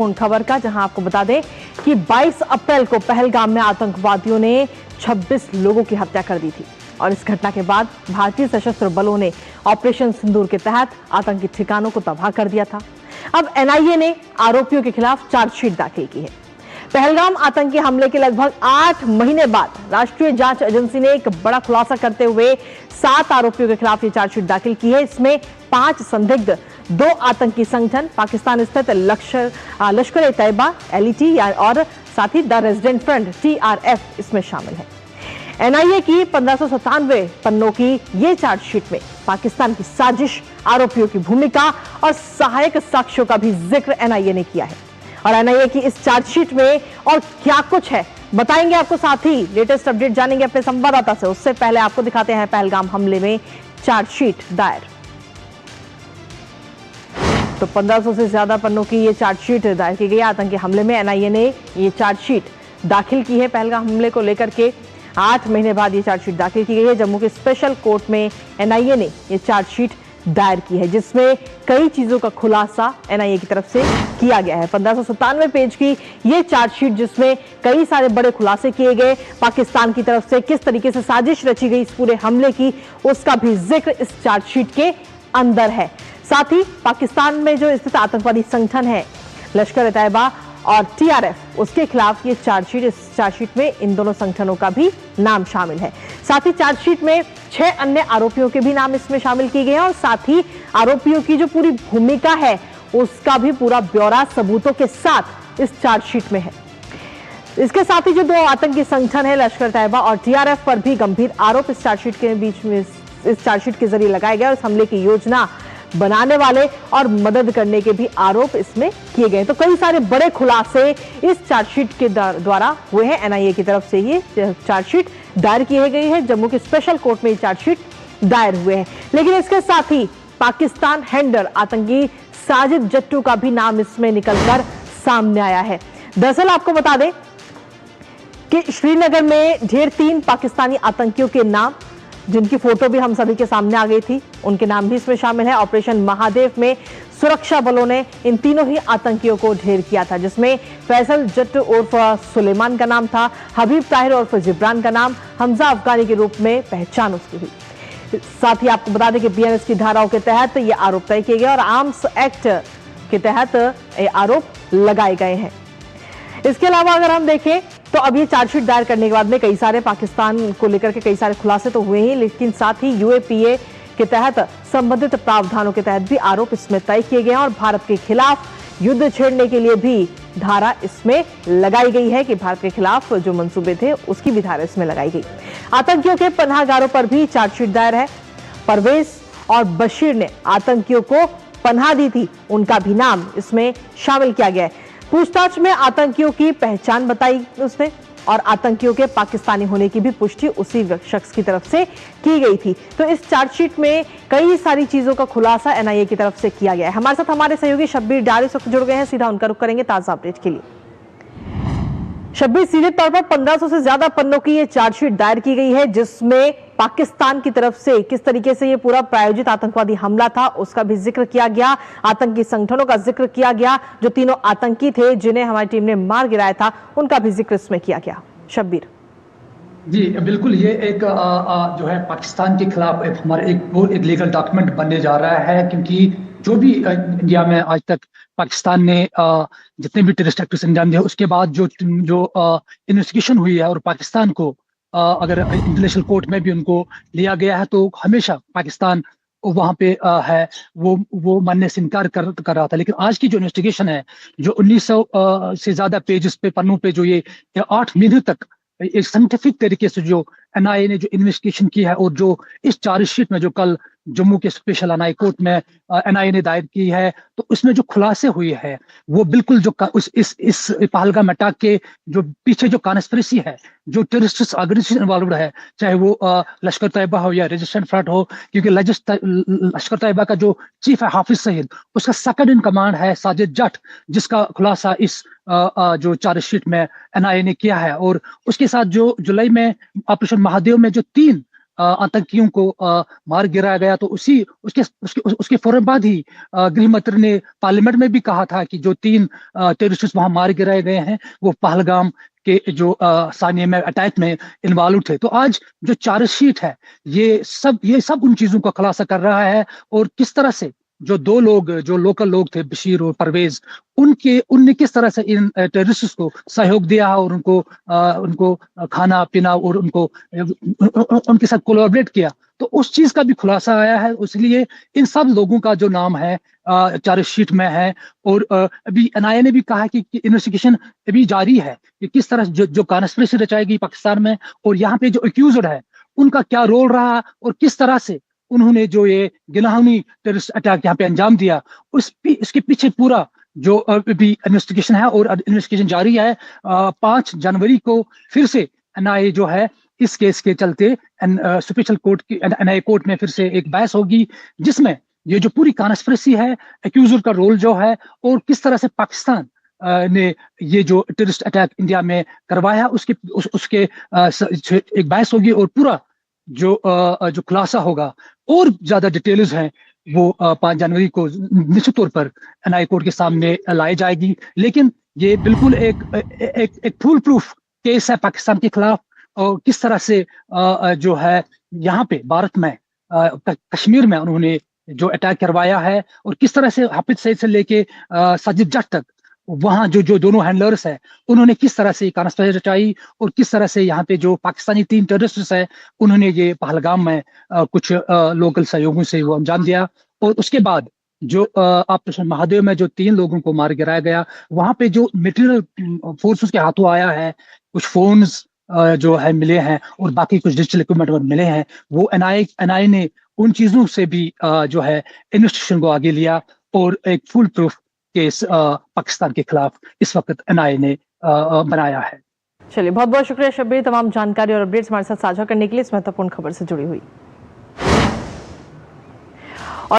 उन खबर का, जहां आपको बता दें कि 22 अप्रैल को पहलगाम में आतंकवादियों ने 26 लोगों की हत्या कर दी थी और इस घटना के बाद भारतीय सशस्त्र बलों ने ऑपरेशन सिंदूर के तहत आतंकी ठिकानों को तबाह कर दिया था। अब एनआईए ने आरोपियों के खिलाफ चार्जशीट दाखिल की है। पहलगाम आतंकी हमले के लगभग 8 महीने बाद राष्ट्रीय जांच एजेंसी ने एक बड़ा खुलासा करते हुए 7 आरोपियों के खिलाफ ये चार्जशीट दाखिल की है। इसमें 5 संदिग्ध, 2 आतंकी संगठन, पाकिस्तान स्थित लश्कर-ए-तैयबा LET और साथ ही द रेजिडेंट फ्रंट TRF इसमें शामिल है। एनआईए की 1597 पन्नों की ये चार्जशीट में पाकिस्तान की साजिश, आरोपियों की भूमिका और सहायक साक्ष्यों का भी जिक्र एनआईए ने किया है। और एनआईए की इस चार्जशीट में और क्या कुछ है बताएंगे आपको, साथ ही लेटेस्ट अपडेट जानेंगे अपने संवाददाता से। उससे पहले आपको दिखाते हैं पहलगाम हमले में चार्जशीट दायर। तो 1500 से ज्यादा पन्नों की ये चार्जशीट दायर की गई है। आतंकी हमले में एनआईए ने ये चार्जशीट दाखिल की है। पहलगाम हमले को लेकर के 8 महीने बाद ये चार्जशीट दाखिल की गई है। जम्मू के स्पेशल कोर्ट में एनआईए ने ये चार्जशीट दायर की है, जिसमें कई चीजों का खुलासा एनआईए की तरफ से किया गया है। 1597 पेज की ये चार्जशीट, जिसमें कई सारे बड़े खुलासे किए गए, पाकिस्तान की तरफ से किस तरीके से साजिश रची गई इस पूरे हमले की, उसका भी जिक्र इस चार्जशीट के अंदर है। साथ ही पाकिस्तान में जो स्थित आतंकवादी संगठन है लश्कर-ए-तैयबा और TRF, उसके खिलाफ ये चार्जशीट, इस चार्जशीट में इन दोनों संगठनों का भी नाम शामिल है। साथ ही चार्जशीट में 6 अन्य आरोपियों के भी नाम इसमें शामिल किए गए हैं और साथ ही आरोपियों की जो पूरी भूमिका है उसका भी पूरा ब्यौरा सबूतों के साथ इस चार्जशीट में है। इसके साथ ही जो 2 आतंकी संगठन है लश्कर-ए-तैयबा और TRF पर भी गंभीर आरोप इस चार्जशीट के बीच में, इस चार्जशीट के जरिए लगाए गए और इस हमले की योजना बनाने वाले और मदद करने के भी आरोप इसमें किए गए। तो कई सारे बड़े खुलासे इस चार्जशीट के द्वारा हुए हैं। एनआईए की तरफ से ये चार्जशीट दायर की गई है। जम्मू के स्पेशल कोर्ट में ये चार्जशीट दायर हुए हैं। लेकिन इसके साथ ही पाकिस्तान हैंडर आतंकी साजिद जट्टू का भी नाम इसमें निकलकर सामने आया है। दरअसल आपको बता दें कि श्रीनगर में ढेर 3 पाकिस्तानी आतंकियों के नाम, जिनकी फोटो भी हम सभी के सामने आ गई थी, उनके नाम भी इसमें शामिल है। ऑपरेशन महादेव में सुरक्षा बलों ने इन तीनों ही आतंकियों को ढेर किया था, जिसमें फैसल जट्ट उर्फ सुलेमान का नाम था, हबीब ताहिर उर्फ जिब्रान का नाम, हमजा अफगानी के रूप में पहचान उसकी हुई। साथ ही आपको बता दें कि BNS की धाराओं के तहत ये आरोप तय किए गए और आर्म्स एक्ट के तहत ये आरोप लगाए गए हैं। इसके अलावा अगर हम देखें तो अब ये चार्जशीट दायर करने के बाद में कई सारे पाकिस्तान को लेकर के कई सारे खुलासे तो हुए ही, लेकिन साथ ही UAPA के तहत संबंधित प्रावधानों के तहत भी आरोप इसमें तय किए गए हैं और भारत के खिलाफ युद्ध छेड़ने के लिए भी धारा इसमें लगाई गई है कि भारत के खिलाफ जो मंसूबे थे उसकी भी धारा इसमें लगाई गई। आतंकियों के पनाहगारों पर भी चार्जशीट दायर है। परवेज और बशीर ने आतंकियों को पनाह दी थी, उनका भी नाम इसमें शामिल किया गया है। पूछताछ में आतंकियों की पहचान बताई उसने और आतंकियों के पाकिस्तानी होने की भी पुष्टि उसी शख्स की तरफ से की गई थी। तो इस चार्जशीट में कई सारी चीजों का खुलासा एनआईए की तरफ से किया गया है। हमारे साथ हमारे सहयोगी शब्बीर डार इस वक्त जुड़ गए हैं, सीधा उनका रुख करेंगे ताजा अपडेट के लिए। शब्बीर, सीधे तौर पर 1500 से ज्यादा पन्नों की ये चार्जशीट दायर की गई है, जिसमें पाकिस्तान की तरफ से किस तरीके से ये पूरा प्रायोजित आतंकवादी हमला था उसका भी जिक्र किया गया, आतंकी संगठनों का जिक्र किया गया, जो तीनों आतंकी थे जिन्हें हमारी टीम ने मार गिराया था उनका भी जिक्र इसमें किया गया। शब्बीर जी बिल्कुल, ये एक जो है पाकिस्तान के खिलाफ एक लीगल डॉक्यूमेंट बनने जा रहा है, क्योंकि जो भी इंडिया में आज तक पाकिस्तान ने जितने भी टेररिस्ट एक्ट अंजाम दिया, उसके बाद जो इन्वेस्टिगेशन हुई है और पाकिस्तान को अगर इंटरनेशनल कोर्ट में भी उनको लिया गया है, तो हमेशा पाकिस्तान वहां पे है वो मानने से इनकार कर रहा था। लेकिन आज की जो इन्वेस्टिगेशन है, जो 1900 से ज्यादा पेजेस पे, पन्नों पे, जो ये 8 महीने तक एक साइंटिफिक तरीके से जो एनआईए ने जो इन्वेस्टिगेशन की है और जो इस चार्जशीट में जो कल जम्मू के स्पेशल एनआईए कोर्ट में एनआईए ने दायर की है, तो उसमें जो खुलासे हुए हैं वो बिल्कुल जो इस पहलगाम अटैक के जो पीछे जो कॉन्स्पिरेसी है, जो टेररिस्ट ऑर्गेनाइजेशन इन्वॉल्व है, चाहे वो लश्कर तैयबा हो या रेजिस्टेंट फ्रंट हो, क्योंकि लश्कर तैयबा का जो चीफ है हाफिज सईद, उसका सेकंड इन कमांड है साजिद जट, जिसका खुलासा इस जो चार्जशीट में एनआईए ने किया है। और उसके साथ जो जुलाई में ऑपरेशन महादेव में जो 3 आतंकियों को मार गिराया गया, तो उसके फौरन बाद ही गृह मंत्री ने पार्लियामेंट में भी कहा था कि जो 3 टेररिस्ट वहां मार गिराए गए हैं वो पहलगाम के जो सानिया में अटैक में इन्वॉल्व थे। तो आज जो चार्जशीट है ये सब उन चीजों का खुलासा कर रहा है, और किस तरह से जो 2 लोग जो लोकल लोग थे, बशीर और परवेज, उनने किस तरह से इन टेररिस्ट को सहयोग दिया और उनको खाना पीना और उनके साथ कोलैबोरेट किया। तो उस चीज का भी खुलासा आया है, इसलिए इन सब लोगों का जो नाम है चार्जशीट में है। और अभी एनआईए ने भी कहा कि इन्वेस्टिगेशन अभी जारी है कि किस तरह जो कॉन्स्पिरेसी रचाई गई पाकिस्तान में, और यहाँ पे जो एक्यूज्ड है उनका क्या रोल रहा, और किस तरह से उन्होंने जो ये गिनाहनी टेररिस्ट अटैक यहाँ पे अंजाम दिया, इसके पीछे पूरा जो अभी इन्वेस्टिगेशन है, और इन्वेस्टिगेशन जारी है। 5 जनवरी को फिर से एनआईए जो है इस केस के चलते स्पेशल कोर्ट की एनआईए कोर्ट में फिर से एक बहस होगी, जिसमें ये जो पूरी कॉन्स्पिरेसी है, एक्यूजर का रोल जो है, और किस तरह से पाकिस्तान ने ये जो टेररिस्ट अटैक इंडिया में करवाया उसके एक बहस होगी, और पूरा जो खुलासा होगा और ज्यादा डिटेल्स हैं वो 5 जनवरी को निश्चित तौर पर एनआईए कोर्ट के सामने लाई जाएगी। लेकिन ये बिल्कुल एक फुल प्रूफ केस है पाकिस्तान के खिलाफ, और किस तरह से जो है यहाँ पे भारत में कश्मीर में उन्होंने जो अटैक करवाया है, और किस तरह से हाफिज सईद से लेके साजिद जट तक वहां जो दोनों हैंडलर्स है उन्होंने किस तरह से कॉन्स्पिरेसी रचाई, और किस तरह से यहाँ पे जो पाकिस्तानी 3 टेररिस्ट है उन्होंने ये पहलगाम में कुछ लोकल सहयोगों से वो अंजाम दिया। और उसके बाद जो ऑपरेशन महादेव में जो 3 लोगों को मार गिराया गया, वहां पे जो मटेरियल फोर्स के हाथों आया है, कुछ फोन्स जो है मिले हैं, और बाकी कुछ डिजिटल इक्विपमेंट मिले हैं, वो एनआईए ने उन चीजों से भी जो है इन्वेस्टिगेशन को आगे लिया, और एक फुल प्रूफ केस पाकिस्तान के खिलाफ इस वक्त एनआईए ने बनाया है। चलिए, बहुत बहुत शुक्रिया शब्बीर, तमाम जानकारी और अपडेट्स हमारे साथ साझा करने के लिए, इस महत्वपूर्ण खबर से जुड़ी हुई।